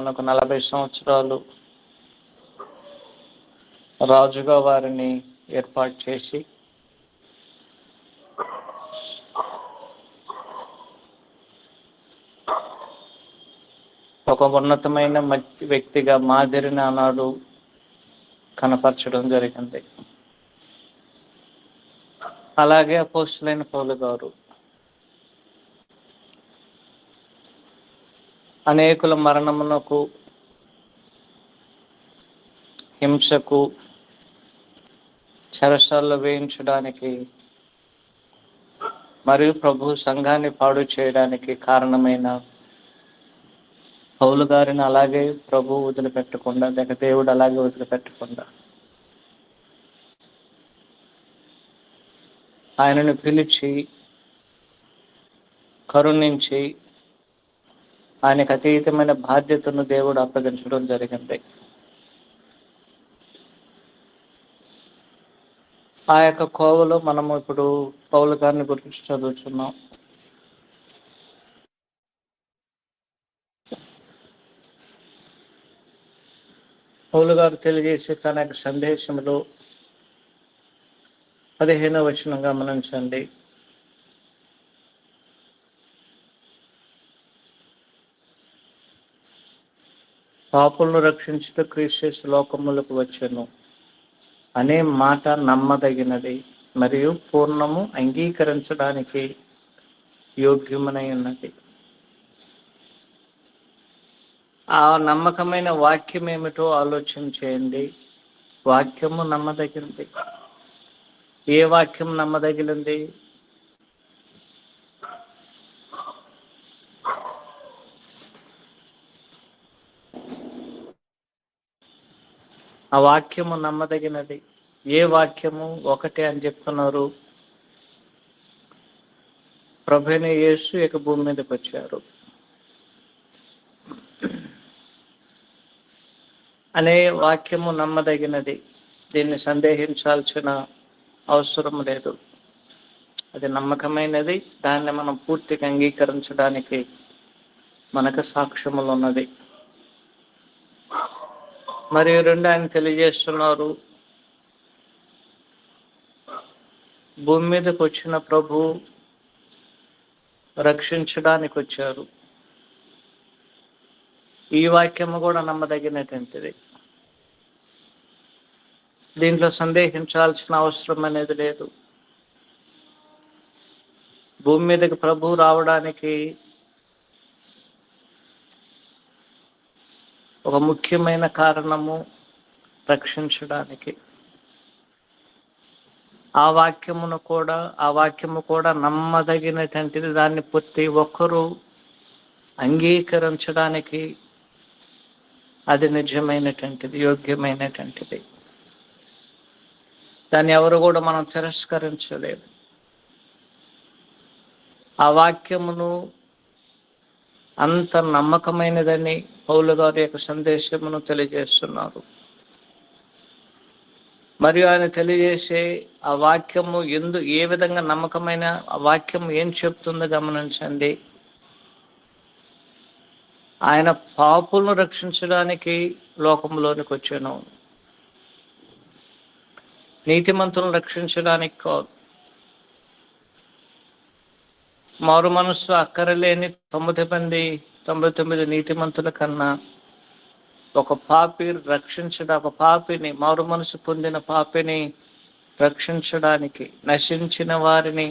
మనకు 40 సంవత్సరాలు రాజుగా వారిని ఏర్పాటు చేసి ఒక ఉన్నతమైన వ్యక్తిగా మాదిరిని ఆనాడు కనపరచడం జరిగింది. అలాగే అపోస్తలుడైన పౌలు గారు అనేకుల మరణమునకు, హింసకు, చెరసాల్లో వేయించడానికి మరియు ప్రభు సంఘాన్ని పాడు చేయడానికి కారణమైన పౌలు గారిని అలాగే ప్రభు వదిలిపెట్టకుండా, దేవుడు అలాగే వదిలిపెట్టకుండా ఆయనను పిలిచి కరుణించి ఆయనకు అతీతమైన బాధ్యతను దేవుడు అప్పగించడం జరిగింది. ఆ యొక్క కోవలో మనము ఇప్పుడు పౌలు గారిని గురించి చదువుతున్నాం. పౌలు గారు తెలియజేసి తన యొక్క సందేశంలో 15వ వచనం గమనించండి. పాపులను రక్షించుట క్రీస్తు లోకములకు వచ్చెను అనే మాట నమ్మదగినది మరియు పూర్ణము అంగీకరించడానికి యోగ్యమనై ఉన్నది. ఆ నమ్మకమైన వాక్యం ఏమిటో ఆలోచన చేయండి. వాక్యము నమ్మదగినది. ఏ వాక్యం నమ్మదగినది? ఆ వాక్యము నమ్మదగినది. ఏ వాక్యము? ఒకటే అని చెప్తున్నారు. ప్రభువైన యేసు ఇక భూమి మీదకి వచ్చారు అనే వాక్యము నమ్మదగినది. దీన్ని సందేహించాల్సిన అవసరం లేదు. అది నమ్మకమైనది. దాన్ని మనం పూర్తిగా అంగీకరించడానికి మనకు సాక్ష్యములు ఉన్నది. మరియు రెండు, ఆయన తెలియజేస్తున్నారు, భూమి మీదకి వచ్చిన ప్రభు రక్షించడానికి వచ్చారు. ఈ వాక్యము కూడా నమ్మదగినటువంటిది. దీంట్లో సందేహించాల్సిన అవసరం అనేది లేదు. భూమి మీదకి ప్రభు రావడానికి ఒక ముఖ్యమైన కారణము రక్షించడానికి. ఆ వాక్యము కూడా నమ్మదగినటువంటిది. దాన్ని ప్రతి ఒక్కరూ అంగీకరించడానికి అది నిజమైనటువంటిది, యోగ్యమైనటువంటిది. దాన్ని ఎవరు కూడా మనం తిరస్కరించలేదు. ఆ వాక్యమును అంత నమ్మకమైనదని పౌలు గారి యొక్క సందేశమును తెలియజేస్తున్నారు. మరియు ఆయన తెలియజేసే ఆ వాక్యము ఏ విధంగా నమ్మకమైన ఆ వాక్యం ఏం చెప్తుందో గమనించండి. ఆయన పాపులను రక్షించడానికి లోకంలోనికి వచ్చాను, నీతిమంతులను రక్షించడానికి కాదు. మారు మనస్సు అక్కరలేని 99 నీతిమంతుల కన్నా ఒక పాపిని, మారు మనసు పొందిన పాపిని రక్షించడానికి, నశించిన వారిని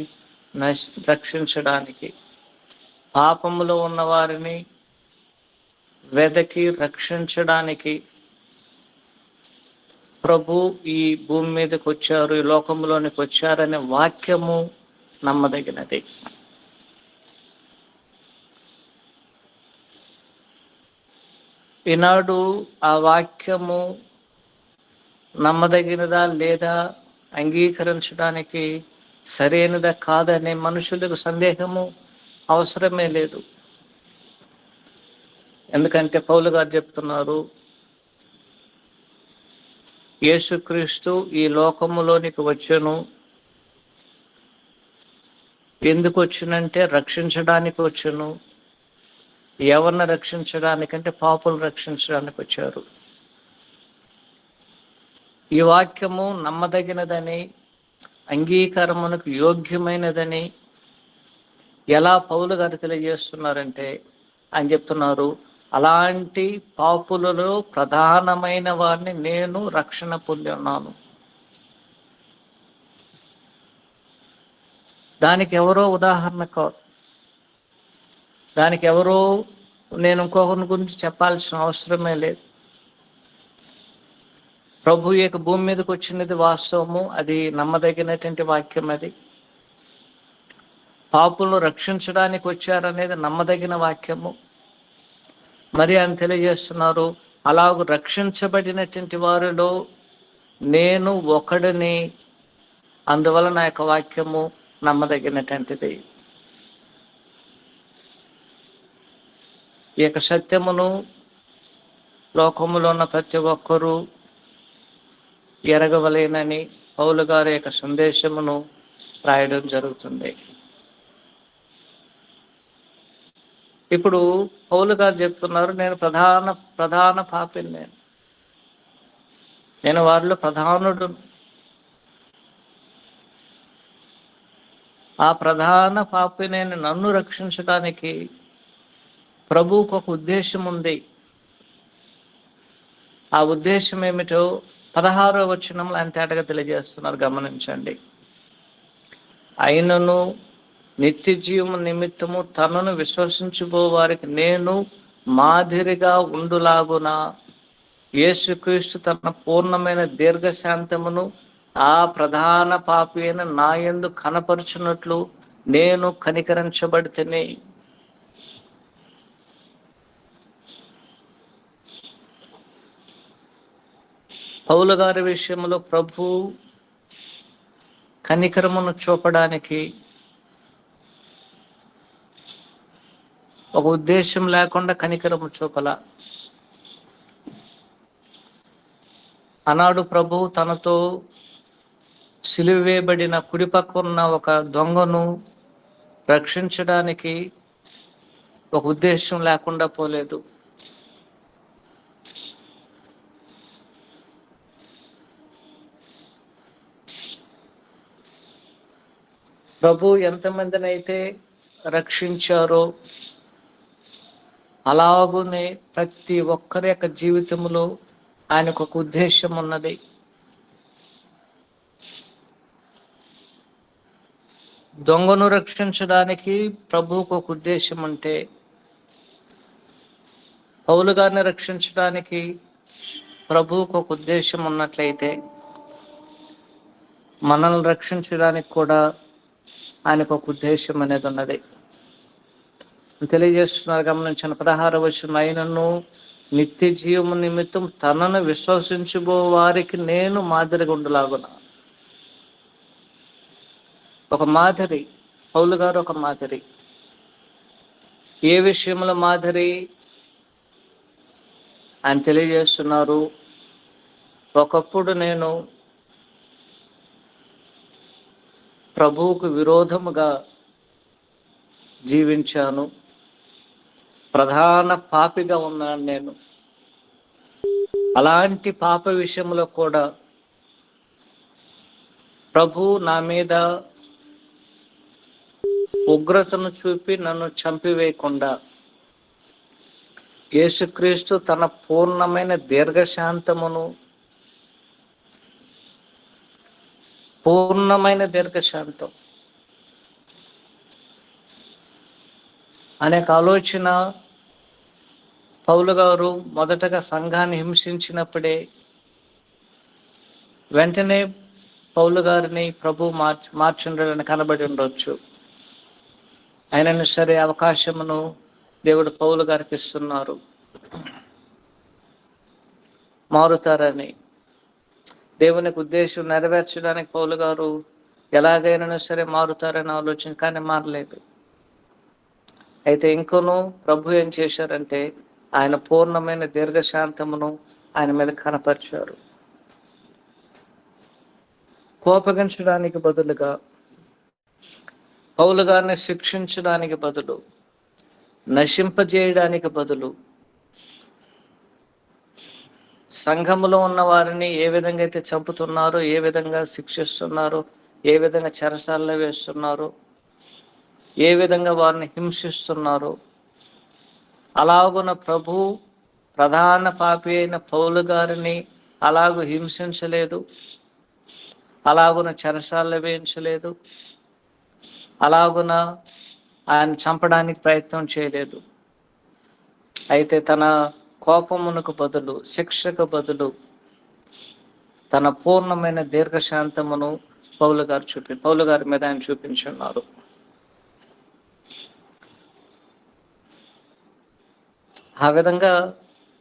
రక్షించడానికి, పాపములో ఉన్న వారిని వెదకి రక్షించడానికి ప్రభు ఈ భూమి మీదకి వచ్చారు, ఈ లోకంలోనికి వచ్చారనే వాక్యము నమ్మదగినది. ఈనాడు ఆ వాక్యము నమ్మదగినదా లేదా, అంగీకరించడానికి సరైనదా కాదనే మనుషులకు సందేహము అవసరమే లేదు. ఎందుకంటే పౌలు గారు చెప్తున్నారు, యేసుక్రీస్తు ఈ లోకములోనికి వచ్చెను. ఎందుకు వచ్చునంటే రక్షించడానికి వచ్చును. ఎవరిని రక్షించడానికంటే పాపులు రక్షించడానికి వచ్చారు. ఈ వాక్యము నమ్మదగినదని, అంగీకారమునకు యోగ్యమైనదని ఎలా పౌలు గారు తెలియజేస్తున్నారంటే ఆయన చెప్తున్నారు, అలాంటి పాపులలో ప్రధానమైన వారిని నేను రక్షణ పొంది ఉన్నాను. దానికి ఎవరో ఉదాహరణ కాదు, దానికి ఎవరో నేను ఇంకొకరి గురించి చెప్పాల్సిన అవసరమే లేదు. ప్రభు యొక్క భూమి మీదకి వచ్చినది వాస్తవము, అది నమ్మదగినటువంటి వాక్యం. అది పాపులను రక్షించడానికి వచ్చారనేది నమ్మదగిన వాక్యము. మరి ఆయన తెలియజేస్తున్నారు, అలాగూ రక్షించబడినటువంటి వారిలో నేను ఒకడిని, అందువల్ల నా యొక్క వాక్యము నమ్మదగినటువంటిది. ఈ యొక్క సత్యమును లోకములో ఉన్న ప్రతి ఒక్కరూ ఎరగవలేనని పౌలు గారి యొక్క సందేశమును రాయడం జరుగుతుంది. ఇప్పుడు పౌలు గారు చెప్తున్నారు, నేను ప్రధాన పాపిని, నేను వారిలో ప్రధానుడు. ఆ ప్రధాన పాపిని నన్ను రక్షించడానికి ప్రభువుకు ఒక ఉద్దేశం ఉంది. ఆ ఉద్దేశం ఏమిటో 16వ వచనంలో ఆయన తేటగా తెలియజేస్తున్నారు, గమనించండి. అయినను నిత్య జీవము నిమిత్తము తనను విశ్వసించుబో వారికి నేను మాదిరిగా ఉండులాగున యేసుక్రీస్తు తన పూర్ణమైన దీర్ఘశాంతమును ఆ ప్రధాన పాపి అయిన నా యందు కనపరుచున్నట్లు నేను కనికరించబడితేనే. పౌలు గారి విషయంలో ప్రభు కనికరమును చూపడానికి ఒక ఉద్దేశం లేకుండా కనికరము చూపల. ఆనాడు ప్రభు తనతో సిలువ వేయబడిన కుడిపక్కన ఒక దొంగను రక్షించడానికి ఒక ఉద్దేశం లేకుండా పోలేదు. ప్రభు ఎంతమందిని అయితే రక్షించారో అలాగునే ప్రతి ఒక్కరి యొక్క జీవితంలో ఆయనకు ఒక ఉద్దేశం ఉన్నది. దొంగను రక్షించడానికి ప్రభువుకు ఒక ఉద్దేశం ఉంటే, పౌలు గారిని రక్షించడానికి ప్రభువుకు ఒక ఉద్దేశం ఉన్నట్లయితే, మనల్ని రక్షించడానికి కూడా ఆయనకు ఒక ఉద్దేశం అనేది ఉన్నది తెలియజేస్తున్నారు. గమనించిన 16వ వచనం, అయినను నిత్య జీవము నిమిత్తం తనను విశ్వసించుబో వారికి నేను మాదిరిగా ఉండులాగున. ఒక మాదిరి, పౌలు గారు ఒక మాదిరి. ఏ విషయంలో మాదిరి ఆయన తెలియజేస్తున్నారు, ఒకప్పుడు నేను ప్రభువుకు విరోధముగా జీవించాను, ప్రధాన పాపిగా ఉన్నాను నేను. అలాంటి పాప విషయంలో కూడా ప్రభు నా మీద ఉగ్రతను చూపి నన్ను చంపివేయకుండా యేసుక్రీస్తు తన పూర్ణమైన దీర్ఘశాంతమును, పూర్ణమైన దీర్ఘశాంతం అనేక ఆలోచన పౌలు గారు మొదటగా సంఘాన్ని హింసించినప్పుడే వెంటనే పౌలు గారిని ప్రభు మార్చుండని కనబడి ఉండొచ్చు. అయినను సరే అవకాశమును దేవుడు పౌలు గారికి ఇస్తున్నారు, మారుతారని. దేవునికి ఉద్దేశం నెరవేర్చడానికి పౌలు గారు ఎలాగైనా సరే మారుతారని ఆలోచన, కానీ మారలేదు. అయితే ఇంకొను ప్రభు ఏం చేశారంటే ఆయన పూర్ణమైన దీర్ఘశాంతమును ఆయన మీద కనపరిచారు. కోపగించడానికి బదులుగా, పౌలు గారిని శిక్షించడానికి బదులు నశింపజేయడానికి బదులు సంఘములో ఉన్న వారిని ఏ విధంగా అయితే చంపుతున్నారో, ఏ విధంగా శిక్షిస్తున్నారో, ఏ విధంగా చెరసాల్లో వేస్తున్నారో, ఏ విధంగా వారిని హింసిస్తున్నారో, అలాగున ప్రభు ప్రధాన పాపి అయిన పౌలు గారిని అలాగూ హింసించలేదు, అలాగున చెరసాల్లో వేయించలేదు, అలాగున ఆయన చంపడానికి ప్రయత్నం చేయలేదు. అయితే తన కోపమునకు బదులు, శిక్షకు బదులు తన పూర్ణమైన దీర్ఘశాంతమును పౌలు గారి మీద ఆయన చూపించున్నారు. ఆ విధంగా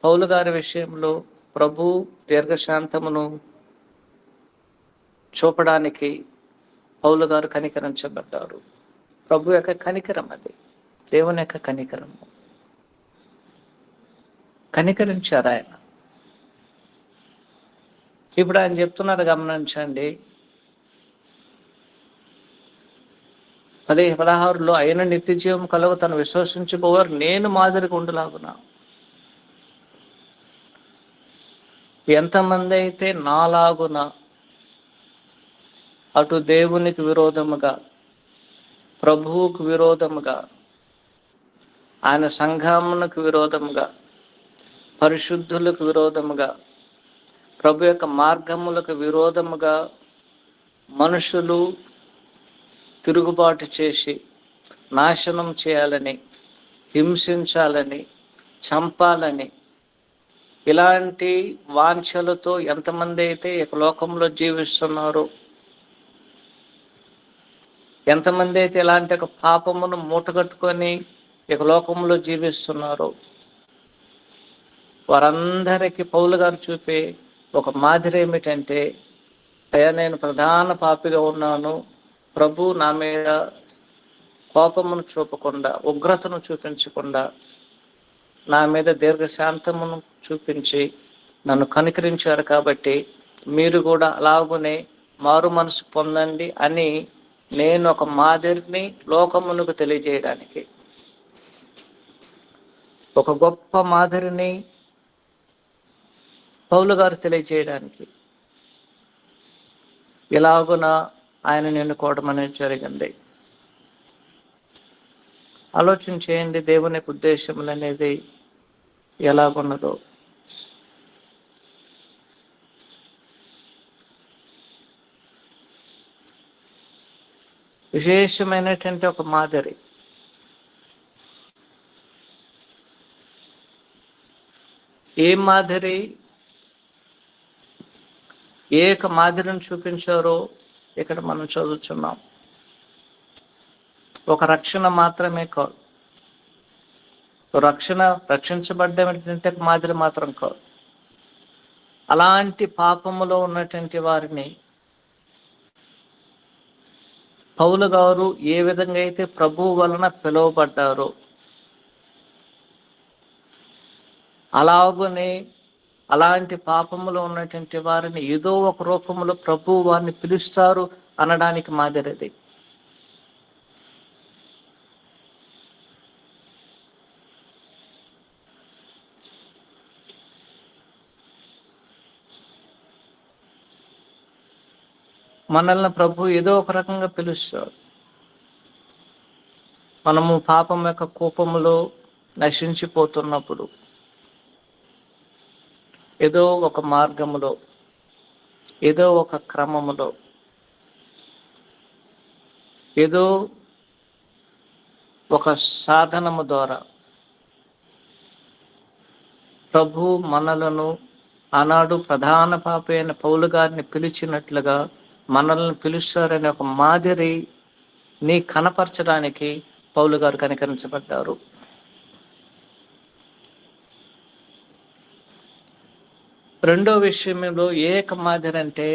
పౌలు గారి విషయంలో ప్రభు దీర్ఘశాంతమును చూపడానికి పౌలు గారు కనికరించబడ్డారు. ప్రభు యొక్క కనికరం అది, దేవుని యొక్క కనికరము. కనికరించారు ఆయన. ఇప్పుడు ఆయన చెప్తున్నారు, గమనించండి, 16లో అయిన నిత్య జీవం కలుగు తను విశ్వసించుకోవారు నేను మాదిరిగా ఉండలాగునా. ఎంతమంది అయితే నాలాగున అటు దేవునికి విరోధముగా, ప్రభువుకు విరోధముగా, ఆయన సంఘమునకు విరోధముగా, పరిశుద్ధులకు విరోధముగా, ప్రభు యొక్క మార్గములకు విరోధముగా మనుషులు తిరుగుబాటు చేసి నాశనం చేయాలని, హింసించాలని, చంపాలని, ఇలాంటి వాంఛలతో ఎంతమంది అయితే ఈ లోకంలో జీవిస్తున్నారో, ఎంతమంది అయితే ఇలాంటి ఒక పాపమును మూటగట్టుకొని ఈ లోకంలో జీవిస్తున్నారో, వారందరికీ పౌలు గారు చూపే ఒక మాదిరి ఏమిటంటే, అయ్యా నేను ప్రధాన పాపిగా ఉన్నాను, ప్రభు నా మీద కోపమును చూపకుండా, ఉగ్రతను చూపించకుండా, నా మీద దీర్ఘశాంతమును చూపించి నన్ను కనికరించారు, కాబట్టి మీరు కూడా అలాగునే మారు మనసు పొందండి అని నేను ఒక మాదిరిని లోకమునకు తెలియజేయడానికి, ఒక గొప్ప మాదిరిని పౌలు గారు తెలియజేయడానికి ఇలాగున ఆయన ఎన్నుకోవడం అనేది జరిగింది. ఆలోచన చేయండి, దేవుని ఉద్దేశములు అనేది ఎలాగున్నదో. విశేషమైనటువంటి ఒక మాదిరి. ఏ మాదిరి, ఏ మాదిరిని చూపించారో ఇక్కడ మనం చదువుతున్నాం. ఒక రక్షణ మాత్రమే కాదు, రక్షించబడ్డటువంటి మాదిరి మాత్రం కాదు, అలాంటి పాపములో ఉన్నటువంటి వారిని పౌలు గారు ఏ విధంగా అయితే ప్రభువు వలన పిలువబడ్డారో, అలాగనే అలాంటి పాపములో ఉన్నటువంటి వారిని ఏదో ఒక రూపంలో ప్రభువు వారిని పిలుస్తారు అనడానికి మాదిరిది. మనల్ని ప్రభు ఏదో ఒక రకంగా పిలుస్తాడు. మనము పాపం యొక్క కోపములో నశించిపోతున్నప్పుడు, ఏదో ఒక మార్గములో, ఏదో ఒక క్రమములో, ఏదో ఒక సాధనము ద్వారా ప్రభు మనలను ఆనాడు ప్రధాన పాపి అయిన పౌలు గారిని పిలిచినట్లుగా మనల్ని పిలుస్తారనే ఒక మాదిరిని కనపరచడానికి పౌలు గారు కనికరించబడ్డారు. రెండో విషయంలో ఏక మాదిరి అంటే,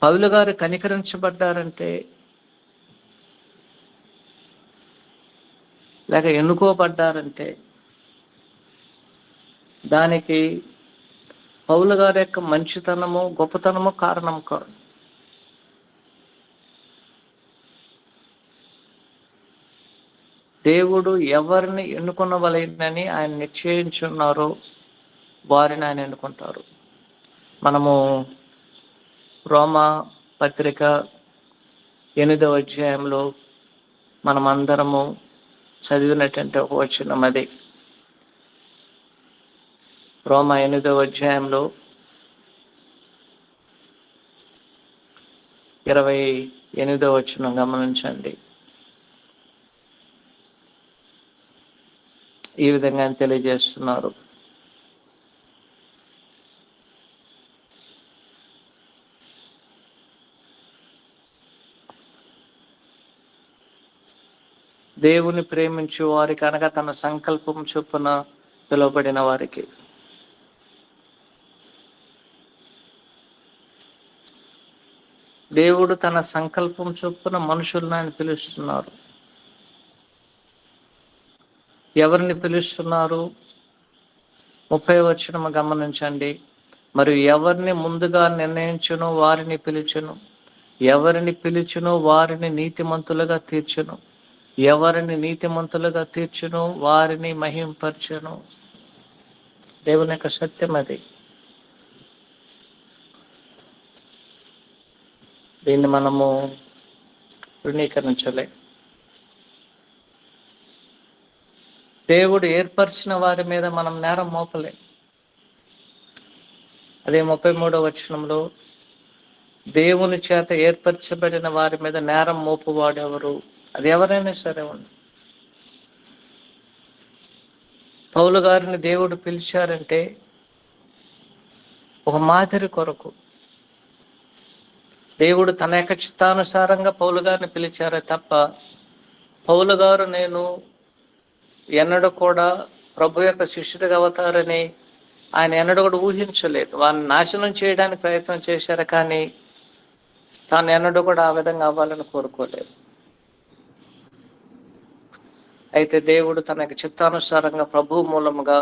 పౌలు గారు కనికరించబడ్డారంటే, లేక ఎన్నుకోబడ్డారంటే, దానికి పౌలు గారి యొక్క మంచితనము, గొప్పతనము కారణం కాదు. దేవుడు ఎవరిని ఎన్నుకొనవలెనని ఆయన నిశ్చయించున్నారో వారిని ఆయన ఎన్నుకుంటారు. మనము రోమా పత్రిక 8వ అధ్యాయంలో మనమందరము చదివినటువంటి ఒక వచనం అది. రోమా 8వ అధ్యాయంలో 28వ వచనం గమనించండి. ఈ విధంగా తెలియజేస్తున్నారు. దేవుని ప్రేమించు వారికి అనగా తన సంకల్పం చొప్పున పిలువబడిన వారికి. దేవుడు తన సంకల్పం చొప్పున మనుషులను ఆయన పిలుస్తున్నారు. ఎవరిని పిలుస్తున్నారు? 30వ వచనం గమనించండి. మరియు ఎవరిని ముందుగా నిర్ణయించును వారిని పిలుచును, ఎవరిని పిలుచును వారిని నీతిమంతులుగా తీర్చును, ఎవరిని నీతిమంతులుగా తీర్చును వారిని మహింపరచును. దేవుని యొక్క సత్యం అది. దీన్ని మనము తృణీకరించలే. దేవుడు ఏర్పరిచిన వారి మీద మనం నేరం మోపలే. అదే 33వ వచనంలో దేవుని చేత ఏర్పరచబడిన వారి మీద నేరం మోపువాడు ఎవరు? అది ఎవరైనా సరే ఉండి. పౌలు గారిని దేవుడు పిలిచారంటే ఒక మాదిరి కొరకు. దేవుడు తన యొక్క చిత్తానుసారంగా పౌలు గారిని పిలిచారే తప్ప పౌలు గారు నేను ఎన్నడూ కూడా ప్రభు యొక్క శిష్యుడిగా అవుతారని ఆయన ఎన్నడూ కూడా ఊహించలేదు. వారిని నాశనం చేయడానికి ప్రయత్నం చేశారు, కానీ తాను ఎన్నడూ కూడా ఆ విధంగా అవ్వాలని కోరుకోలేదు. అయితే దేవుడు తన యొక్క చిత్తానుసారంగా ప్రభు మూలముగా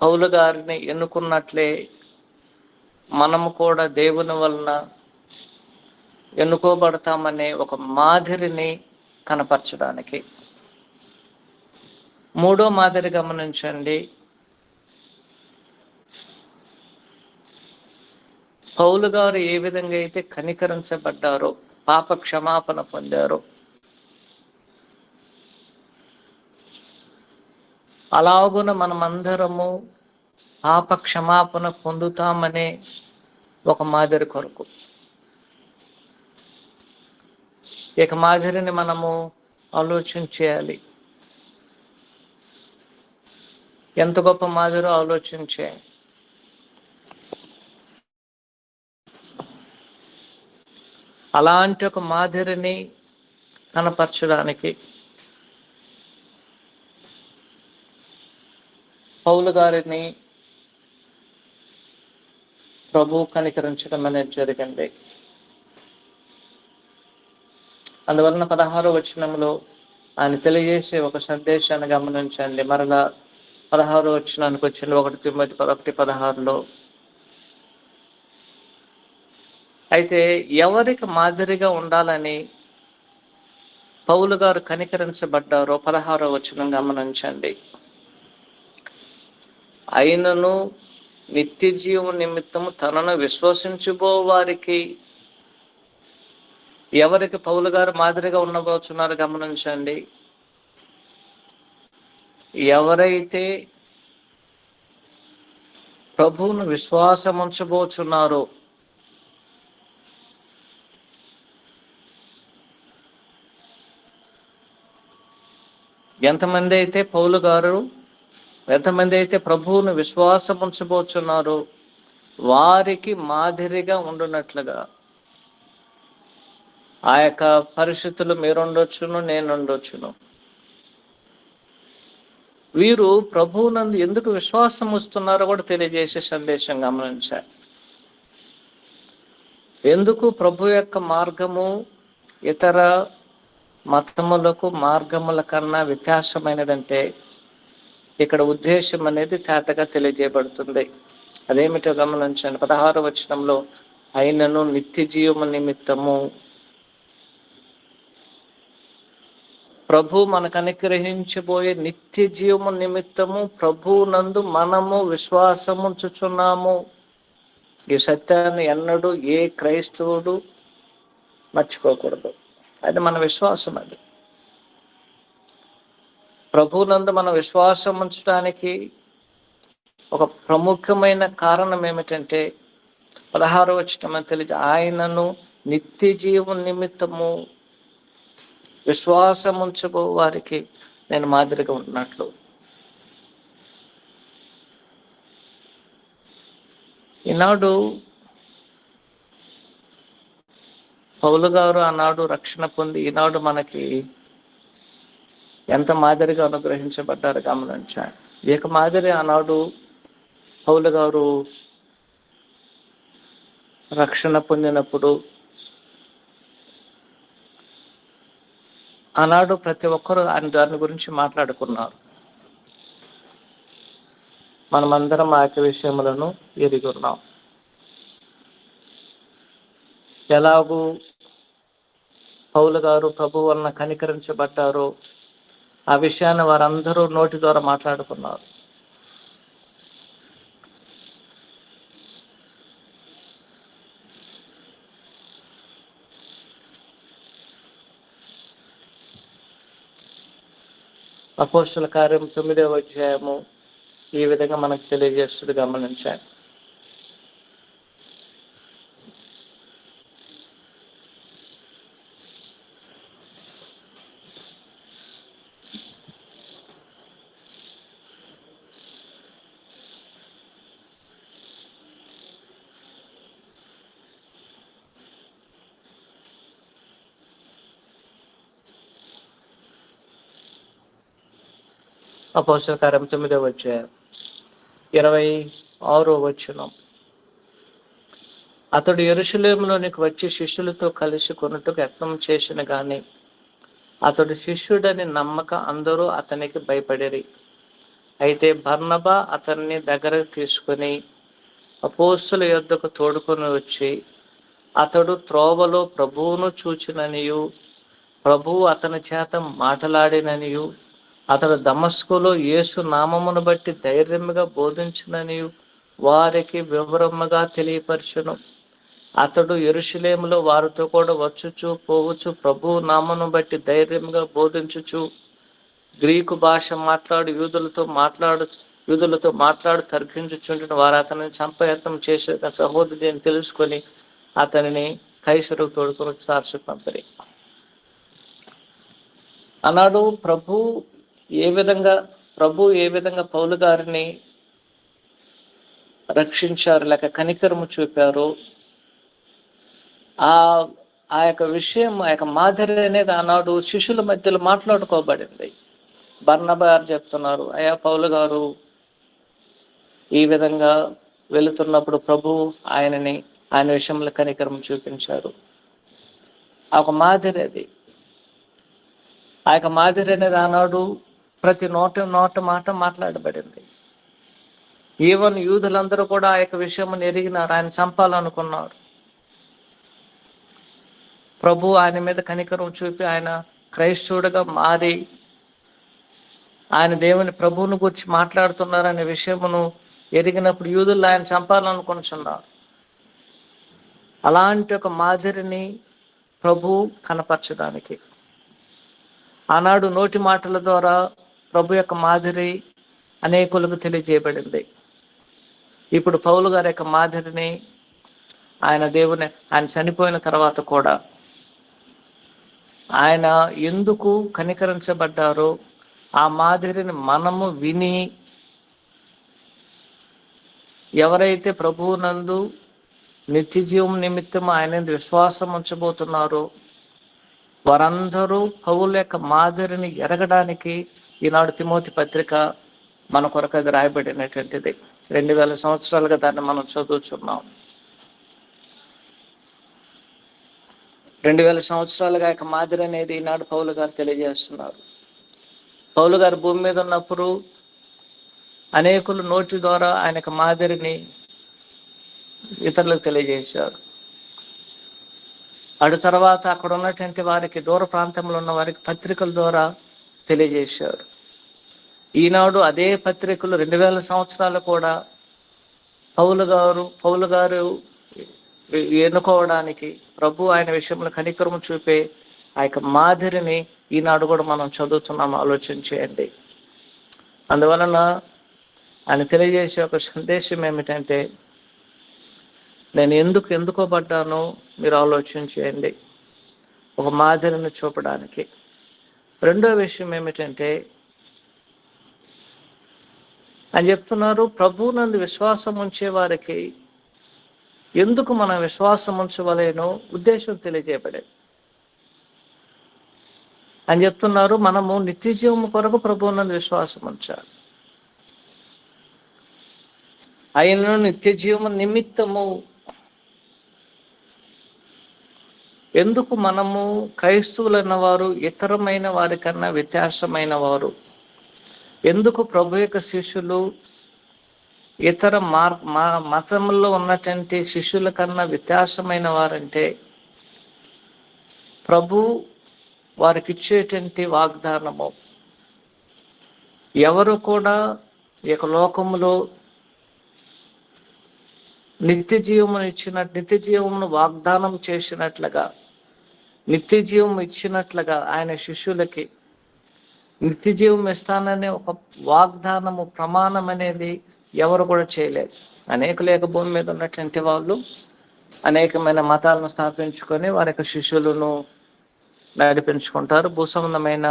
పౌలు గారిని ఎన్నుకున్నట్లే మనము కూడా దేవుని వలన ఎన్నుకోబడతామనే ఒక మాదిరిని కనపరచడానికి. 3వ మాదిరి గమనించండి. పౌలు గారు ఏ విధంగా అయితే కనికరించబడ్డారో, పాప క్షమాపణ పొందారో, అలాగున మనమందరము పాప క్షమాపణ పొందుతామనే ఒక మాదిరి కొరకు. ఇక మాదిరిని మనము ఆలోచించేయాలి. ఎంత గొప్ప మాదిరో ఆలోచించే. అలాంటి ఒక మాదిరిని కనపరచడానికి పౌలు గారిని ప్రభు కనికరించడం అనేది జరిగింది. అందువలన 16వ వచనంలో ఆయన తెలియజేసే ఒక సందేశాన్ని గమనించండి. మరలా 16వ వచనానికి వచ్చింది. 1 తిమోతి 1:16లో అయితే ఎవరికి మాదిరిగా ఉండాలని పౌలు గారు కనికరించబడ్డారో 16వ వచనం గమనించండి. అయినను నిత్య జీవం నిమిత్తము తనను విశ్వసించుబో వారికి. ఎవరికి పౌలు గారు మాదిరిగా ఉండబోతున్నారు గమనించండి. ఎవరైతే ప్రభువును విశ్వాసం ఉంచబోచున్నారో, ఎంతమంది అయితే పౌలు గారు ఎంతమంది అయితే ప్రభువును విశ్వాసం ఉంచబోచున్నారో వారికి మాదిరిగా ఉండునట్లుగా. ఆ యొక్క పరిస్థితులు మీరు ఉండొచ్చును, నేను ఉండొచ్చును. వీరు ప్రభువునందు ఎందుకు విశ్వాసం వస్తున్నారో కూడా తెలియజేసే సందేశం గమనించారు. ఎందుకు ప్రభు యొక్క మార్గము ఇతర మతములకు మార్గముల కన్నా వ్యత్యాసమైనదంటే ఇక్కడ ఉద్దేశం అనేది తేటగా తెలియజేయబడుతుంది. అదేమిటో గమనించండి. 16వ వచనంలో అయినను నిత్య జీవము నిమిత్తము ప్రభు మనకు అనుగ్రహించబోయే నిత్య జీవము నిమిత్తము ప్రభు నందు మనము విశ్వాసముంచుచున్నాము. ఈ సత్యాన్ని ఎన్నడూ ఏ క్రైస్తవుడు మర్చిపోకూడదు. అది మన విశ్వాసం. అది ప్రభునందు మనం విశ్వాసం ఉంచడానికి ఒక ప్రముఖమైన కారణం ఏమిటంటే 16వ వచనం తెలిసి, ఆయనను నిత్య జీవం నిమిత్తము విశ్వాసం ఉంచబో వారికి నేను మాదిరిగా ఉన్నట్లు. ఈనాడు పౌలు గారు ఆనాడు రక్షణ పొంది ఈనాడు మనకి ఎంత మాదిరిగా అనుగ్రహించబడ్డారు గమనించాలి. ఏక మాదిరి ఆనాడు పౌలు గారు రక్షణ పొందినప్పుడు ఆనాడు ప్రతి ఒక్కరూ ఆయన దాని గురించి మాట్లాడుకున్నారు. మనమందరం ఆ యొక్క విషయములను ఎరిగి ఉన్నాం. ఎలాగూ పౌలు గారు ప్రభు వలన కనికరించబడ్డారో ఆ విషయాన్ని వారందరూ నోటి ద్వారా మాట్లాడుకున్నారు. అపోస్తలుల కార్యం 9వ అధ్యాయము ఈ విధంగా మనకు తెలియజేస్తుంది, గమనించాలి. అపోస్తలుల కార్యం 9వ అధ్యాయం 26వ వచనం. అతడు యెరూషలేములోనికి వచ్చి శిష్యులతో కలిసి కొనుటకు యత్నం చేసిన గాని అతడు శిష్యుడని నమ్మక అందరూ అతనికి భయపడిరి. అయితే బర్నబా అతన్ని దగ్గరకు తీసుకుని అపోస్తలుల యొద్దకు తోడుకొని వచ్చి, అతడు త్రోవలో ప్రభువును చూచిననియు ప్రభువు అతని చేత మాటలాడిననియు అతడు దమస్కులో యేసు నామమును బట్టి ధైర్యముగా బోధించుననియు వారికి వివరముగా తెలియపరచును. అతడు యెరూషలేములో వారితో కూడా వచ్చుచు పోవచ్చు ప్రభువు నామమును బట్టి ధైర్యముగా బోధించుచు గ్రీకు భాష మాట్లాడు యూదులతో మాట్లాడు తర్కించుచుంటున్న వారు అతనిని చంపయత్నం చేసే సహోదరి అని తెలుసుకొని అతనిని కైసరుకు తోడుకొని తార్సుకు పంపిరి. అన్నాడు ప్రభు ఏ విధంగా పౌలు గారిని రక్షించారు, లేక కనికరము చూపారు, ఆ యొక్క విషయం, ఆ యొక్క మాదిరి అనేది ఆనాడు శిష్యుల మధ్యలో మాట్లాడుకోబడింది. బర్నబా గారు చెప్తున్నారు, అయ్యా పౌలు గారు ఈ విధంగా వెళుతున్నప్పుడు ప్రభు ఆయన విషయంలో కనికరం చూపించారు. ఆ ఒక మాదిరి అది. ఆ యొక్క మాదిరి అనేది ఆనాడు ప్రతి నోట మాట మాట్లాడబడింది. ఈవెన్ యూదులందరూ కూడా ఆ యొక్క విషయం ఎరిగినారు. ఆయన చంపాలనుకున్నారు. ప్రభు ఆయన మీద కనికరం చూపి ఆయన క్రైస్తవుడిగా మారి ఆయన దేవుని ప్రభువును గురించి మాట్లాడుతున్నారనే విషయమును ఎరిగినప్పుడు యూదులు ఆయన చంపాలనుకుంటున్నారు. అలాంటి ఒక మాదిరిని ప్రభు కనపరచడానికి ఆనాడు నోటి మాటల ద్వారా ప్రభు యొక్క మాదిరి అనేకులకు తెలియజేయబడింది. ఇప్పుడు పౌలు గారి యొక్క మాదిరిని ఆయన చనిపోయిన తర్వాత కూడా ఆయన ఎందుకు కనికరించబడ్డారో ఆ మాదిరిని మనము విని ఎవరైతే ప్రభువునందు నిత్య జీవం నిమిత్తం ఆయన విశ్వాసం ఉంచబోతున్నారో వారందరూ పౌలు యొక్క మాదిరిని ఎరగడానికి ఈనాడు తిమోతి పత్రిక మన కొరకు అది రాయబడినటువంటిది. 2000 సంవత్సరాలుగా దాన్ని మనం చదువుతున్నాం. 2000 సంవత్సరాలుగా యొక్క మాదిరి అనేది ఈనాడు పౌలు గారు తెలియజేస్తున్నారు. పౌలు గారు భూమి మీద ఉన్నప్పుడు అనేకులు నోటి ద్వారా ఆయన మాదిరిని ఇతరులకు తెలియజేశారు. అటు తర్వాత అక్కడ ఉన్నటువంటి వారికి, దూర ప్రాంతంలో ఉన్న వారికి పత్రికల ద్వారా తెలియజేశారు. ఈనాడు అదే పత్రికలు 2000 సంవత్సరాలు కూడా పౌలు గారు ఎన్నుకోవడానికి ప్రభు ఆయన విషయంలో కనికరము చూపే ఆ యొక్క మాదిరిని ఈనాడు కూడా మనం చదువుతున్నాం. ఆలోచన చేయండి. అందువలన ఆయన తెలియజేసే ఒక సందేశం ఏమిటంటే, నేను ఎన్నుకోబడ్డానో మీరు ఆలోచన చేయండి, ఒక మాదిరిని చూపడానికి. రెండో విషయం ఏమిటంటే, ఆయన చెప్తున్నారు, ప్రభువునందు విశ్వాసం ఉంచే వారికి ఎందుకు మనం విశ్వాసం ఉంచవలేనో ఉద్దేశం తెలియజేయబడేది. అని చెప్తున్నారు, మనము నిత్య జీవము కొరకు ప్రభువునందు విశ్వాసం ఉంచాలి. ఆయనను నిత్య జీవము నిమిత్తము ఎందుకు మనము క్రైస్తవులైన వారు ఇతరమైన వారికన్నా వ్యత్యాసమైన వారు, ఎందుకు ప్రభు యొక్క శిష్యులు ఇతర మతంలో ఉన్నటువంటి శిష్యుల కన్నా వ్యత్యాసమైన వారంటే, ప్రభు వారికి ఇచ్చేటువంటి వాగ్దానము, ఎవరు కూడా ఈ యొక్క లోకములో నిత్య జీవమును వాగ్దానం చేసినట్లుగా, నిత్య జీవం ఇచ్చినట్లుగా ఆయన శిష్యులకి నిత్య జీవం ఇస్తాననే ఒక వాగ్దానము, ప్రమాణం అనేది ఎవరు కూడా చేయలేదు. అనేక భూమి మీద ఉన్నటువంటి వాళ్ళు అనేకమైన మతాలను స్థాపించుకొని వారి యొక్క శిష్యులను నడిపించుకుంటారు భూసంబంధమైన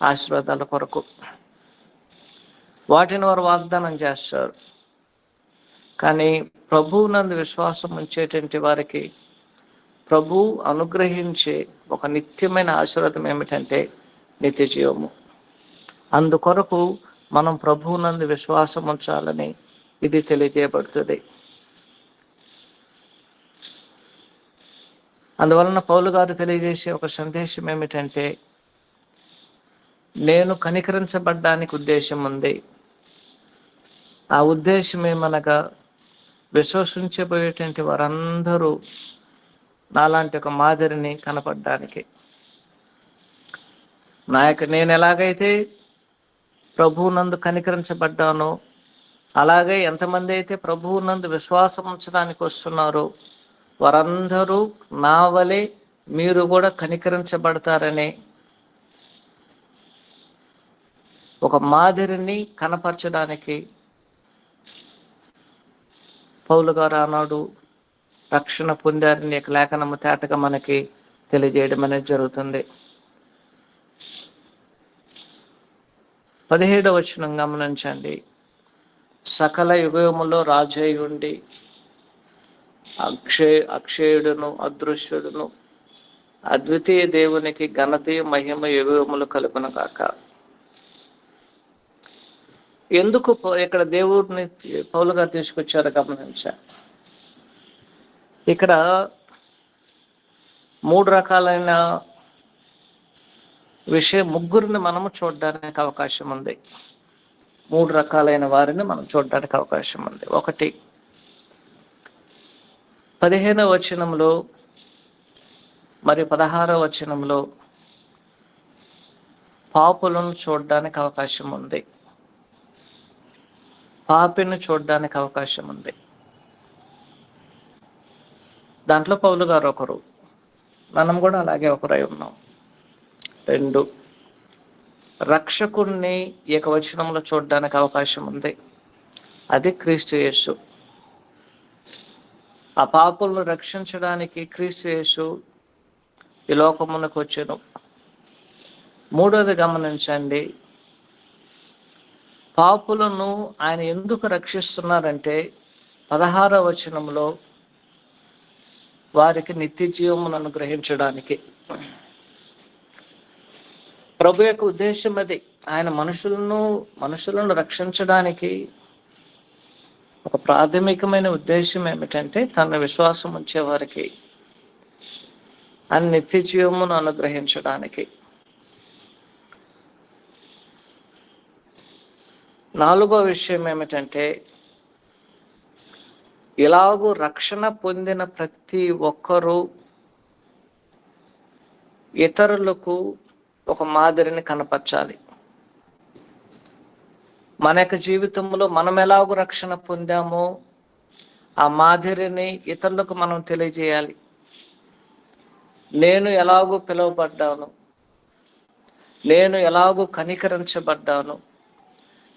ఆశీర్వాదాల కొరకు. వాటిని వారు వాగ్దానం చేస్తారు. కానీ ప్రభువునందు విశ్వాసం ఉంచేటువంటి వారికి ప్రభు అనుగ్రహించే ఒక నిత్యమైన ఆశీర్వాదం ఏమిటంటే నిత్య జీవము. అందుకొరకు మనం ప్రభువునందు విశ్వాసం ఉంచాలని ఇది తెలియజేయబడుతుంది. అందువలన పౌలు గారు తెలియజేసే ఒక సందేశం ఏమిటంటే, నేను కనికరించబడ్డానికి ఉద్దేశం ఉంది. ఆ ఉద్దేశం ఏమనగా, విశ్వసించబోయేటువంటి వారందరూ నాలాంటి ఒక మాదిరిని కనపడడానికి. నేను ఎలాగైతే ప్రభువునందు కనికరించబడ్డానో, అలాగే ఎంతమంది అయితే ప్రభువునందు విశ్వాసం ఉంచడానికి వస్తున్నారో వారందరూ నా వలె మీరు కూడా కనికరించబడతారనే ఒక మాదిరిని కనపరచడానికి పౌలు గారు ఆనాడు రక్షణ పొందారని లేఖనము తేటగా మనకి తెలియజేయడం అనేది జరుగుతుంది. 17వ వచనం గమనించండి. సకల యుగములో రాజయ్యుండి అక్షయుడును అదృశ్యుడును అద్వితీయ దేవునికి ఘనతయు మహిమ యుగములు కలుగును కాక. ఎందుకు ఇక్కడ దేవుడిని పౌలు గారు తీసుకొచ్చారో గమనించా. ఇక్కడ 3 రకాలైన ముగ్గురిని మనము చూడడానికి అవకాశం ఉంది. 3 రకాలైన వారిని మనం చూడడానికి అవకాశం ఉంది. ఒకటి, 15వ వచనంలో మరియు 16వ వచనంలో పాపులను చూడడానికి అవకాశం ఉంది, పాపిని చూడడానికి అవకాశం ఉంది. దాంట్లో పౌలు గారు ఒకరు, మనం కూడా అలాగే ఒకరై ఉన్నాం. 2, రక్షకుణ్ణి ఏకవచనంలో చూడడానికి అవకాశం ఉంది, అది క్రీస్తు యేసు. ఆ పాపులను రక్షించడానికి క్రీస్తు యేసు ఈ లోకమునకు వచ్చెను. 3వది గమనించండి, పాపులను ఆయన ఎందుకు రక్షిస్తున్నారంటే 16వ వచనంలో వారికి నిత్య జీవమును అనుగ్రహించడానికి. ప్రభు యొక్క ఉద్దేశం అది. ఆయన మనుషులను రక్షించడానికి ఒక ప్రాథమికమైన ఉద్దేశం ఏమిటంటే, తన విశ్వాసం ఉంచే వారికి ఆయన నిత్య జీవమును అనుగ్రహించడానికి. 4వ విషయం ఏమిటంటే, ఇలాగూ రక్షణ పొందిన ప్రతి ఒక్కరూ ఇతరులకు ఒక మాదిరిని కనపరచాలి. మన యొక్క జీవితంలో మనం ఎలాగో రక్షణ పొందామో ఆ మాదిరిని ఇతరులకు మనం తెలియజేయాలి. నేను ఎలాగో పిలువబడ్డాను, నేను ఎలాగో కనికరించబడ్డాను,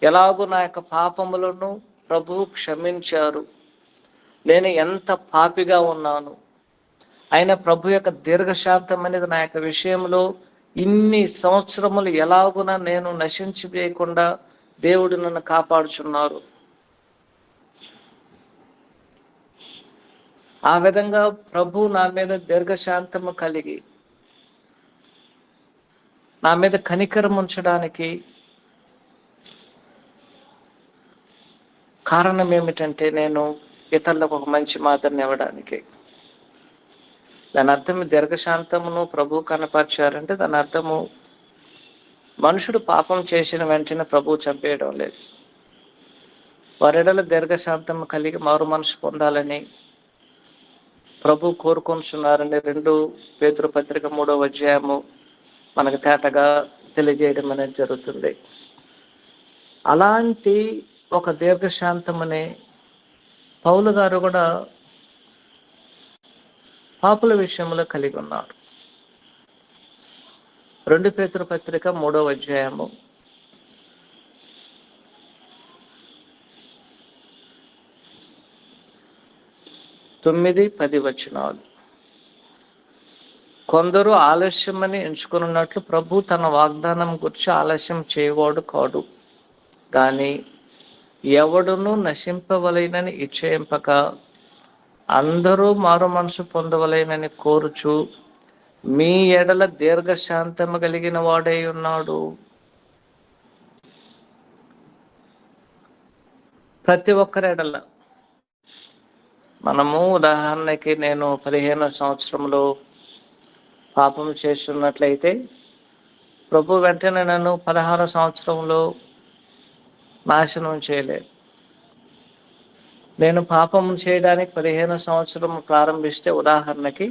ఎలాగో నా యొక్క పాపములను ప్రభువు క్షమించారు, నేను ఎంత పాపిగా ఉన్నాను, ఆయన ప్రభు యొక్క దీర్ఘశాంతం అనేది నా యొక్క విషయంలో ఇన్ని సంవత్సరములు ఎలాగున నేను నశించిపోయకుండా దేవుడు నన్ను కాపాడుచున్నారు. ఆ విధంగా ప్రభు నా మీద దీర్ఘశాంతము కలిగి నా మీద కనికరం ఉంచడానికి కారణం ఏమిటంటే నేను ఇతరులకు ఒక మంచి మాదిరిని ఇవ్వడానికి. దాని అర్థం దీర్ఘశాంతమును ప్రభు కనపరిచారంటే దాని అర్థము మనుషుడు పాపం చేసిన వెంటనే ప్రభు చంపేయడం లేదు. వారెడల దీర్ఘశాంతము కలిగి మారు మనసు పొందాలని ప్రభు కోరుకొంటున్నారని 2 పేతురు పత్రిక 3వ అధ్యాయము మనకు తేటగా తెలియజేయడం అనేది జరుగుతుంది. అలాంటి ఒక దీర్ఘశాంతమనే పౌలు గారు కూడా పాపుల విషయంలో కలిగి ఉన్నారు. 2 పేతురు పత్రిక 3వ అధ్యాయము 9-10 వచనాలు. కొందరు ఆలస్యమని ఎంచుకున్నట్లు ప్రభు తన వాగ్దానం గురించి ఆలస్యం చేయవాడు కాడు, కానీ ఎవడును నశింపవలెనని ఇచ్చేయింపక అందరూ మారు మనసు పొందవలెనని కోరుచు మీ ఎడల దీర్ఘశాంతము కలిగిన వాడై ఉన్నాడు. ప్రతి ఒక్కరి ఎడల మనము ఉదాహరణకి నేను 15వ సంవత్సరంలో పాపం చేస్తున్నట్లయితే ప్రభు వెంటనే నన్ను 16వ సంవత్సరంలో నాశనం చేయలేదు. నేను పాపం చేయడానికి 15వ సంవత్సరం ప్రారంభిస్తే ఉదాహరణకి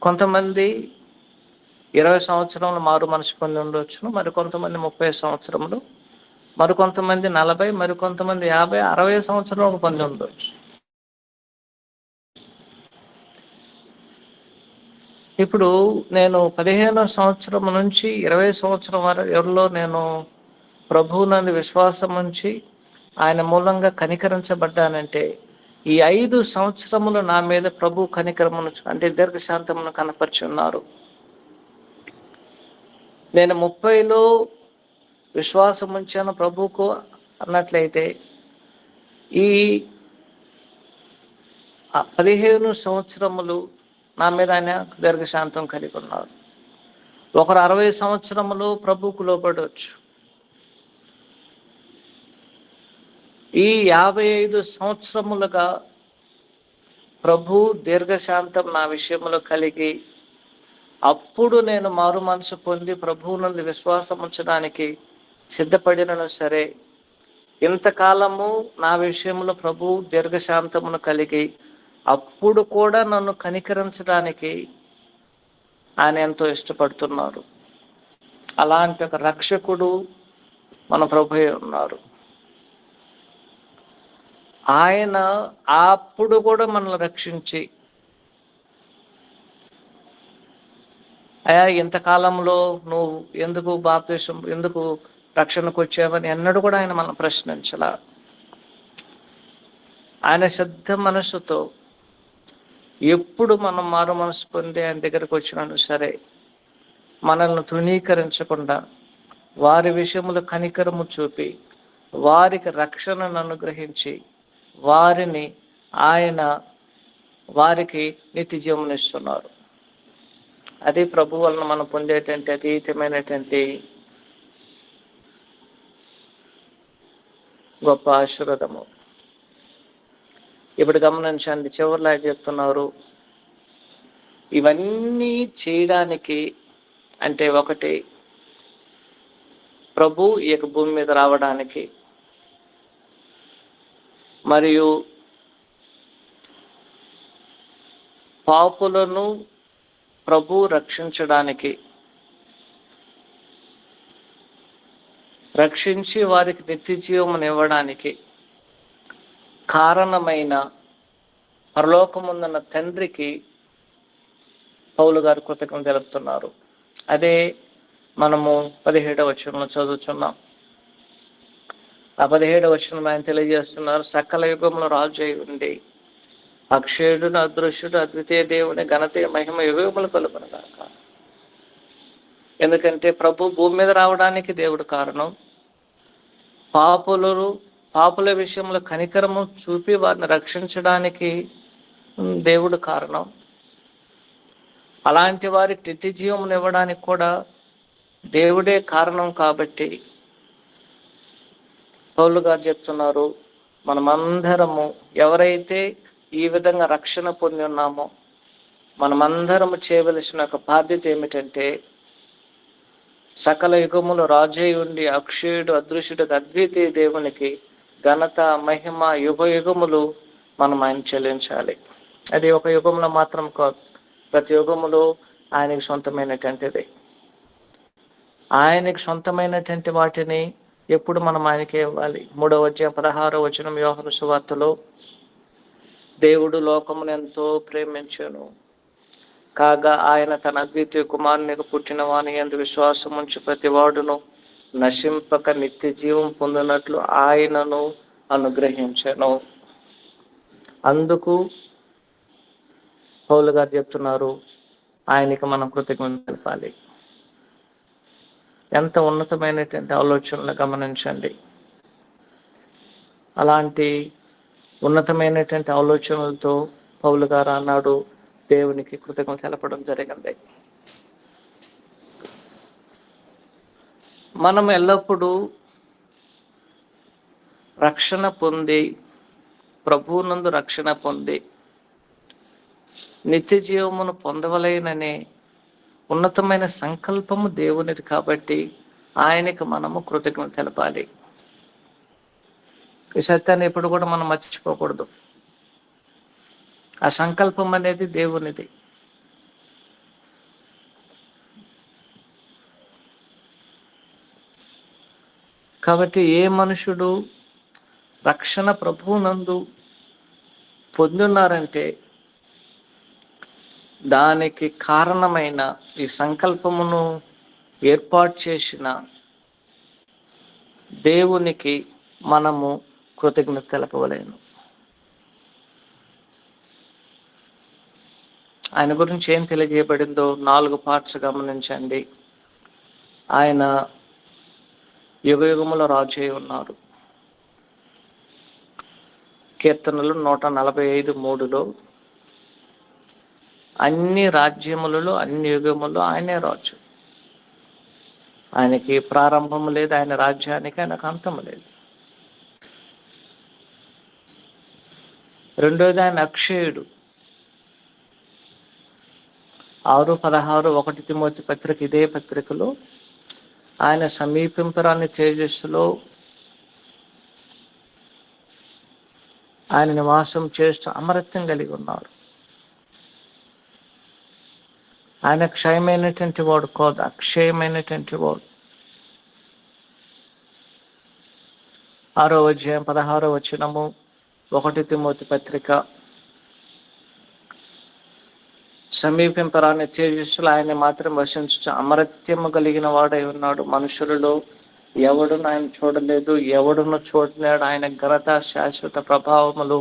కొంతమంది 20 సంవత్సరంలో మారు మనసు పొంది ఉండొచ్చును, మరికొంతమంది 30 సంవత్సరంలో, మరికొంతమంది 40, మరికొంతమంది 50, 60 సంవత్సరంలో పొంది ఉండొచ్చు. ఇప్పుడు నేను 15వ సంవత్సరం నుంచి 20 సంవత్సరం వరలో నేను ప్రభువు నందు విశ్వాసం ఉంచి ఆయన మూలంగా కనికరించబడ్డానంటే ఈ 5 సంవత్సరములు నా మీద ప్రభు కనికరమును అంటే దీర్ఘశాంతమును కనపరిచి ఉన్నారు. నేను 30లో విశ్వాసం ఉంచాను ప్రభువుకు అన్నట్లయితే ఈ 15 సంవత్సరములు నా మీద ఆయన దీర్ఘశాంతం కలిగి ఉన్నారు. ఒకరు 60 సంవత్సరములు ప్రభువుకు లోబడవచ్చు. ఈ 55 సంవత్సరములుగా ప్రభు దీర్ఘశాంతం నా విషయంలో కలిగి అప్పుడు నేను మారు మనసు పొంది ప్రభువు నందు విశ్వాసం ఉంచడానికి సిద్ధపడినను సరే, ఇంతకాలము నా విషయంలో ప్రభు దీర్ఘశాంతమును కలిగి అప్పుడు కూడా నన్ను కనికరించడానికి ఆయన ఎంతో ఇష్టపడుతున్నారు. అలాంటి ఒక రక్షకుడు మన ప్రభువే ఉన్నారు. ఆయన అప్పుడు కూడా మనల్ని రక్షించి అయ్యా ఇంతకాలంలో నువ్వు ఎందుకు బాప్తిసం ఎందుకు రక్షణకు వచ్చావని ఎన్నడూ కూడా ఆయన మనం ప్రశ్నించలా. ఆయన శుద్ధ మనసుతో ఎప్పుడు మనం మారు మనసు పొంది ఆయన దగ్గరకు వచ్చినాను సరే మనల్ని తృణీకరించకుండా వారి విషయంలో కనికరము చూపి వారికి రక్షణను అనుగ్రహించి వారికి నిత్య జీవమునిస్తున్నారు. అది ప్రభు వలన మనం పొందేటువంటి అతీతమైనటువంటి గొప్ప ఆశీర్వాదము. ఇప్పుడు గమనించండి, చివరిలో చెప్తున్నారు ఇవన్నీ చేయడానికి అంటే ఒకటి ప్రభు ఈ యొక్క భూమి మీద రావడానికి, మరియు పాపులను ప్రభు రక్షించడానికి, రక్షించి వారికి నిత్య జీవమును ఇవ్వడానికి కారణమైన పరలోకముందున్న తండ్రికి పౌలు గారు కృతజ్ఞతలు తెలుపుతున్నారు. అదే మనము 17వ వచనంలో చదువుతున్నాం. ఆ 17వ వచనం ఆయన తెలియజేస్తున్నారు, సకల యుగంలో రాజు అయి ఉండి అక్షయుడును అదృశ్యుడు అద్వితీయ దేవుని ఘనత మహిమ యుగములు కలుగునుగాక. ఎందుకంటే ప్రభు భూమి మీద రావడానికి దేవుడు కారణం, పాపుల విషయంలో కనికరము చూపి వారిని రక్షించడానికి దేవుడు కారణం, అలాంటి వారికి నిత్య జీవమును ఇవ్వడానికి కూడా దేవుడే కారణం. కాబట్టి పౌలు గారు చెప్తున్నారు, మనమందరము ఎవరైతే ఈ విధంగా రక్షణ పొంది ఉన్నామో మనమందరము చేయవలసిన ఒక బాధ్యత ఏమిటంటే, సకల యుగములు రాజై ఉండి అక్షయుడు అదృశ్యుడు అద్వితీయ దేవునికి ఘనత మహిమ యుగ యుగములు మనం ఆయన చెల్లించాలి. అది ఒక యుగంలో మాత్రం కాదు, ప్రతి యుగములో ఆయనకి సొంతమైనటువంటిది. ఆయనకి సొంతమైనటువంటి వాటిని ఎప్పుడు మనం ఆయనకే ఇవ్వాలి. 3వ అధ్యాయం 16వ వచనం యోహాను సువార్తలో, దేవుడు లోకమును ఎంతో ప్రేమించెను కాగా ఆయన తన అద్వితీయ కుమారునికి పుట్టిన వాని యందు విశ్వాసం ఉంచి ప్రతి వాడును నశింపక నిత్య జీవం పొందినట్లు ఆయనను అనుగ్రహించెను. అందుకు పౌలు గారు చెప్తున్నారు, ఆయనకి మనం కృతజ్ఞత తెలపాలి. ఎంత ఉన్నతమైనటువంటి ఆలోచనలు గమనించండి. అలాంటి ఉన్నతమైనటువంటి ఆలోచనలతో పౌలు గారు అన్నాడు, దేవునికి కృతజ్ఞత తెలపడం జరిగింది. మనం ఎల్లప్పుడూ రక్షణ పొంది, ప్రభువునందు రక్షణ పొంది నిత్య జీవమును పొందవలేననే ఉన్నతమైన సంకల్పము దేవునిది. కాబట్టి ఆయనకి మనము కృతజ్ఞత తెలపాలి. ఈ సత్యాన్ని ఎప్పుడు కూడా మనం మర్చిపోకూడదు. ఆ సంకల్పం అనేది దేవునిది. కాబట్టి ఏ మనుషుడు రక్షణ ప్రభువునందు పొందున్నారంటే దానికి కారణమైన ఈ సంకల్పమును ఏర్పాటు చేసిన దేవునికి మనము కృతజ్ఞత తెలపవలేను. ఆయన గురించి ఏం తెలియజేయబడిందో 4 పార్ట్స్ గమనించండి. ఆయన యుగయుగములో రాజు అయి ఉన్నారు. కీర్తనలు 145:3లో అన్ని రాజ్యములలో అన్ని యుగములలో ఆయనే రాజు. ఆయనకి ప్రారంభము లేదు, ఆయన రాజ్యానికి ఆయనకు అంతము లేదు. రెండోది ఆయన అక్షయుడు. 6:16 1 తిమోతి పత్రిక, ఇదే పత్రికలో ఆయన సమీపింపరాని తేజస్సులో ఆయన నివాసం చేస్తూ అమరత్వం కలిగి ఉన్నారు. ఆయన క్షయమైనటువంటి వాడు కాదు, అక్షయమైనటువంటి వాడు. 6వ అధ్యాయం 16వ వచనము 1 తిమోతి పత్రిక, సమీపింపరాని తేజస్సులు ఆయన మాత్రం వసించు అమరత్యము కలిగిన వాడై ఉన్నాడు. మనుషులలో ఎవడును ఆయన చూడలేదు, ఎవడును చూడలేడు. ఆయన ఘనత శాశ్వత ప్రభావములు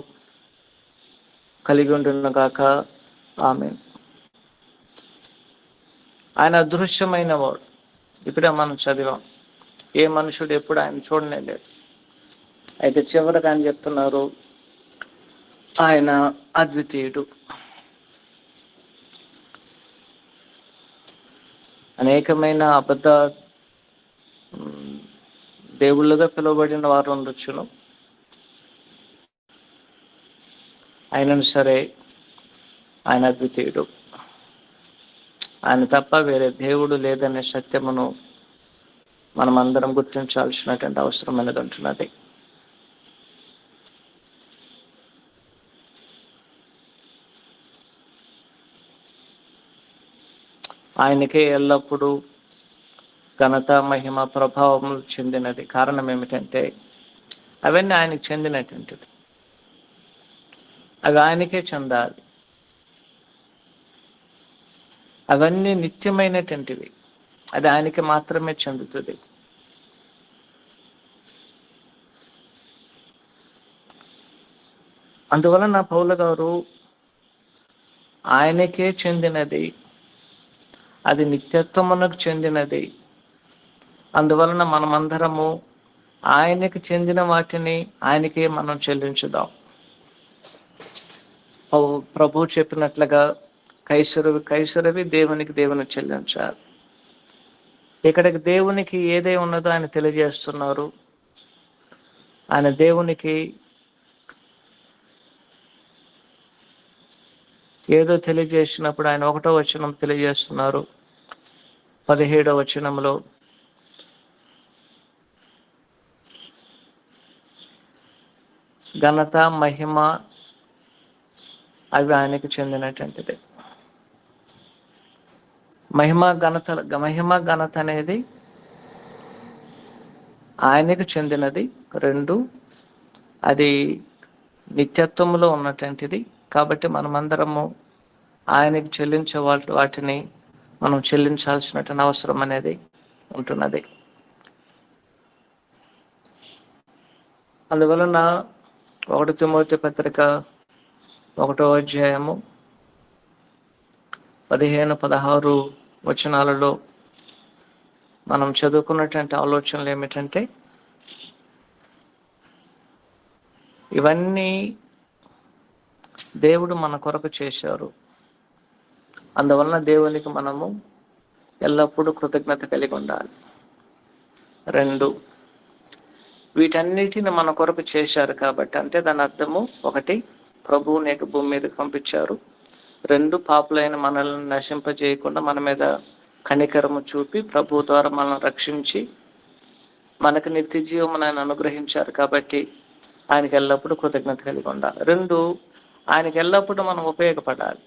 కలిగి ఉండును గాక. ఆమేన్. ఆయన అదృశ్యమైన వాడు. ఇప్పుడే మనం చదివాం, ఏ మనుషుడు ఎప్పుడు ఆయన చూడలేదు. అయితే చివరికి ఆయన చెప్తున్నారు, ఆయన అద్వితీయుడు. అనేకమైన అబద్ధ దేవుళ్ళుగా పిలువబడిన వారు ఉండొచ్చును, అయినను సరే ఆయన అద్వితీయుడు. ఆయన తప్ప వేరే దేవుడు లేదనే సత్యమును మనం అందరం గుర్తించాల్సినటువంటి అవసరం అనేది ఉంటున్నది. ఆయనకే ఎల్లప్పుడూ ఘనత, మహిమ, ప్రభావములు చెందినది. కారణం ఏమిటంటే అవన్నీ ఆయనకు చెందినటువంటివి, అవి ఆయనకే చెందాలి. అవన్నీ నిత్యమైనటువంటివి, అది ఆయనకి మాత్రమే చెందుతుంది. అందువలన పౌలు గారు ఆయనకే చెందినది, అది నిత్యత్వమునకు చెందినది. అందువలన మనమందరము ఆయనకి చెందిన వాటిని ఆయనకే మనం చెల్లించుదాం. ప్రభు చెప్పినట్లుగా కైసరవి దేవునికి చెల్లించాలి. ఇక్కడికి దేవునికి ఏదే ఉన్నదో ఆయన తెలియజేస్తున్నారు. ఆయన దేవునికి ఏదో తెలియజేసినప్పుడు ఆయన 1వ వచనం తెలియజేస్తున్నారు. 17వ వచనంలో ఘనత, మహిమ అవి ఆయనకి చెందినటువంటిది. మహిమ ఘనత అనేది ఆయనకు చెందినది. 2, అది నిత్యత్వంలో ఉన్నటువంటిది. కాబట్టి మనమందరము ఆయనకి చెల్లించే వాటిని మనం చెల్లించాల్సినటువంటి అవసరం అనేది ఉంటున్నది. అందువలన 1 తిమోతి పత్రిక 1వ అధ్యాయము 15-16 వచనాలలో మనం చదువుకున్నటువంటి ఆలోచనలు ఏమిటంటే, ఇవన్నీ దేవుడు మన కొరకు చేశారు. అందువలన దేవునికి మనము ఎల్లప్పుడూ కృతజ్ఞత కలిగి ఉండాలి. 2, వీటన్నిటిని మన కొరకు చేశారు కాబట్టి, అంటే దాని అర్థము 1, ప్రభువు నీకు భూమి మీదకి పంపించారు. 2, పాపులైన మనల్ని నశింపజేయకుండా మన మీద కనికరము చూపి ప్రభు ద్వారా మనల్ని రక్షించి మనకు నిత్య జీవం ఆయన అనుగ్రహించారు. కాబట్టి ఆయనకి ఎల్లప్పుడూ కృతజ్ఞత కలిగి ఉండాలి. 2, ఆయనకి ఎల్లప్పుడూ మనం ఉపయోగపడాలి.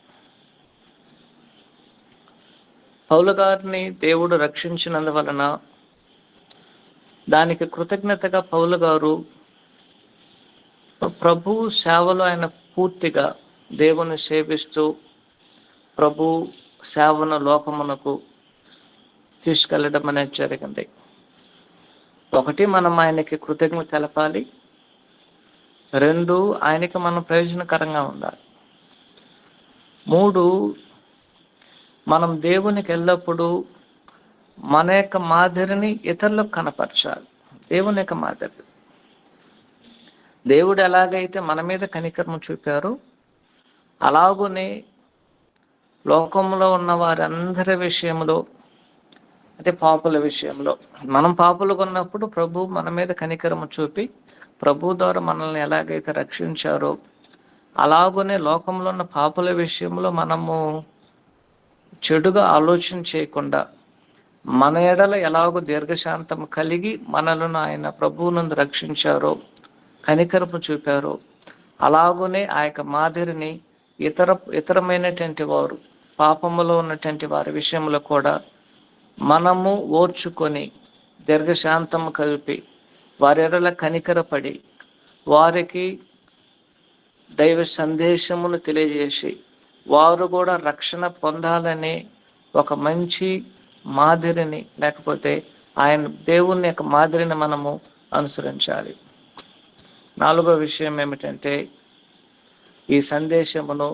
పౌలు గారిని దేవుడు రక్షించినందువలన దానికి కృతజ్ఞతగా పౌలు గారు ప్రభు సేవలో ఆయన పూర్తిగా దేవుని సేవిస్తూ ప్రభు సేవను లోకమునకు తీసుకెళ్ళడం అనేది జరిగింది. 1, మనం ఆయనకి కృతజ్ఞత తెలపాలి. 2, ఆయనకి మనం ప్రయోజనకరంగా ఉండాలి. 3, మనం దేవునికి ఎల్లప్పుడూ మన యొక్క మాదిరిని ఇతరులకు కనపరచాలి. దేవుని యొక్క మాదిరి, దేవుడు ఎలాగైతే మన మీద కనికరము చూపారో అలాగునే లోకంలో ఉన్న వారందరి విషయంలో, అంటే పాపుల విషయంలో, మనం పాపులుగా ఉన్నప్పుడు ప్రభు మన మీద కనికరము చూపి ప్రభు ద్వారా మనల్ని ఎలాగైతే రక్షించారో అలాగునే లోకంలో ఉన్న పాపుల విషయంలో మనము చెడుగా ఆలోచన చేయకుండా మన ఎడల ఎలాగో దీర్ఘశాంతం కలిగి మనలను ఆయన ప్రభువునందు రక్షించారో, కనికరము చూపారో అలాగునే ఆ యొక్క మాదిరిని ఇతరమైనటువంటి వారు, పాపములో ఉన్నటువంటి వారి విషయంలో కూడా మనము ఓర్చుకొని దీర్ఘశాంతము కలిపి వారి ఎడల కనికరపడి వారికి దైవ సందేశమును తెలియజేసి వారు కూడా రక్షణ పొందాలనే ఒక మంచి మాదిరిని, లేకపోతే ఆయన దేవుని యొక్క మాదిరిని మనము అనుసరించాలి. 4వ విషయం ఏమిటంటే, ఈ సందేశమును,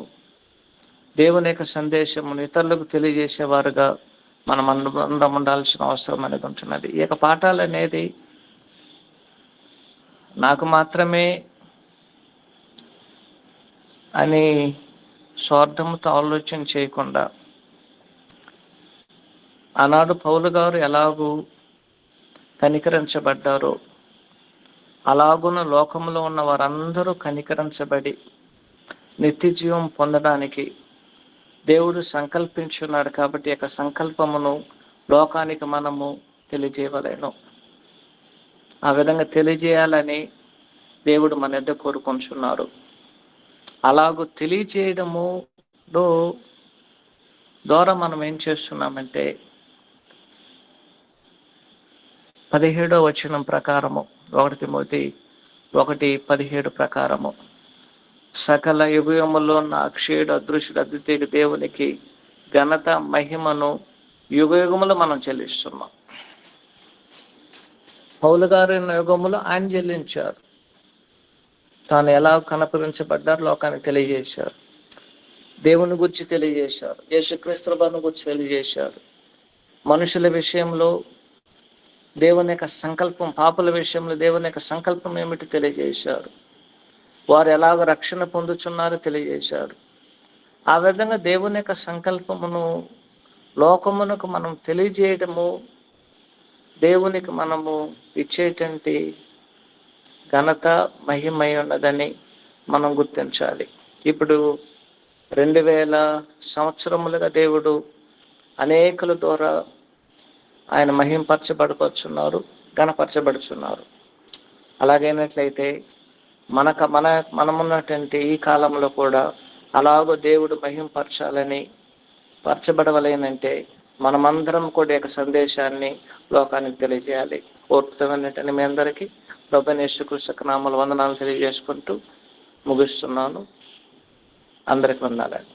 దేవుని యొక్క సందేశమును ఇతరులకు తెలియజేసేవారుగా మనం అందరం ఉండాల్సిన అవసరం అనేది ఉంటున్నది. ఈ యొక్క పాఠాలు అనేది నాకు మాత్రమే అని స్వార్థంతో ఆలోచన చేయకుండా, ఆనాడు పౌలు గారు ఎలాగూ కనికరించబడ్డారో అలాగున లోకంలో ఉన్న వారందరూ కనికరించబడి నిత్య జీవం పొందడానికి దేవుడు సంకల్పించున్నాడు. కాబట్టి యొక్క సంకల్పమును లోకానికి మనము తెలియజేయవలేను. ఆ విధంగా తెలియజేయాలని దేవుడు మన యొద్ద కోరుకుంటున్నారు. అలాగూ తెలియజేయడములో ద్వారా మనం ఏం చేస్తున్నామంటే 17వ వచనం ప్రకారము 1 తిమోతి 1:17 ప్రకారము సకల యుగములో ఉన్న అక్షయుడు అదృశ్యుడు అద్వితీయ దేవునికి ఘనత మహిమను యుగములు మనం చెల్లిస్తున్నాం. పౌలు గారు యుగములు ఆయన చెల్లించారు. తాను ఎలా కనపరించబడ్డారు లోకానికి తెలియజేశారు. దేవుని గురించి తెలియజేశారు. యేసుక్రీస్తు ప్రభువుని గురించి తెలియజేశారు. మనుషుల విషయంలో దేవుని యొక్క సంకల్పం, పాపుల విషయంలో దేవుని యొక్క సంకల్పం ఏమిటి తెలియజేశారు. వారు ఎలాగ రక్షణ పొందుచున్నారో తెలియజేశారు. ఆ విధంగా దేవుని యొక్క సంకల్పమును లోకమునకు మనం తెలియజేయడము దేవునికి మనము ఇచ్చేటువంటి ఘనత మహిమై ఉన్నదని మనం గుర్తించాలి. ఇప్పుడు 2000 సంవత్సరములుగా దేవుడు అనేకుల ద్వారా ఆయన మహింపరచబడుచున్నారు, ఘనపరచబడుచున్నారు. అలాగైనట్లయితే మనమున్నటువంటి ఈ కాలంలో కూడా అలాగో దేవుడు మహింపరచాలని పరచబడవలేనంటే మనమందరం కూడా యొక్క సందేశాన్ని లోకానికి తెలియజేయాలి. కోరుతున్నటువంటి మీ అందరికీ ప్రభువైన యేసుక్రీస్తు నామములో వందనాలు తెలియజేసుకుంటూ ముగిస్తున్నాను. అందరికి వందనాలు.